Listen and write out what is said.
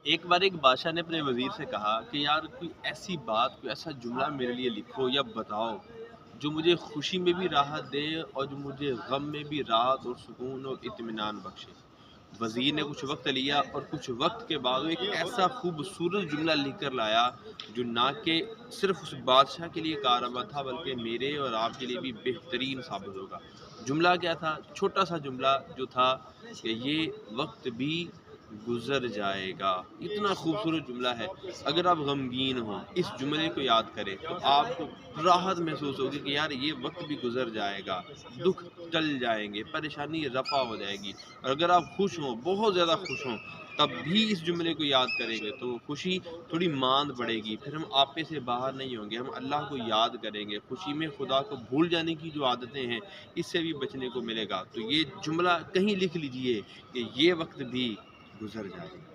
ایک بار ایک بادشاہ نے اپنے وزیر سے کہا کہ یار کوئی ایسی بات، کوئی ایسا جملہ میرے لیے لکھو یا بتاؤ جو مجھے خوشی میں بھی راحت دے اور جو مجھے غم میں بھی راحت اور سکون اور اطمینان بخشے۔ وزیر نے کچھ وقت لیا اور کچھ وقت کے بعد وہ ایک ایسا خوبصورت جملہ لکھ کر لایا جو نہ کہ صرف اس بادشاہ کے لیے کارآمد تھا بلکہ میرے اور آپ کے لیے بھی بہترین ثابت ہوگا۔ جملہ کیا تھا؟ چھوٹا سا جملہ جو تھا کہ یہ وقت بھی گزر جائے گا۔ اتنا خوبصورت جملہ ہے۔ اگر آپ غمگین ہوں اس جملے کو یاد کریں تو آپ کو راحت محسوس ہوگی کہ یار یہ وقت بھی گزر جائے گا، دکھ ٹل جائیں گے، پریشانی رفع ہو جائے گی۔ اور اگر آپ خوش ہوں، بہت زیادہ خوش ہوں، تب بھی اس جملے کو یاد کریں گے تو خوشی تھوڑی ماند پڑے گی، پھر ہم آپے سے باہر نہیں ہوں گے، ہم اللہ کو یاد کریں گے۔ خوشی میں خدا کو بھول جانے کی جو عادتیں ہیں اس سے بھی بچنے کو ملے گا۔ تو یہ جملہ کہیں لکھ لیجئے کہ یہ وقت بھی گزر جائے گا۔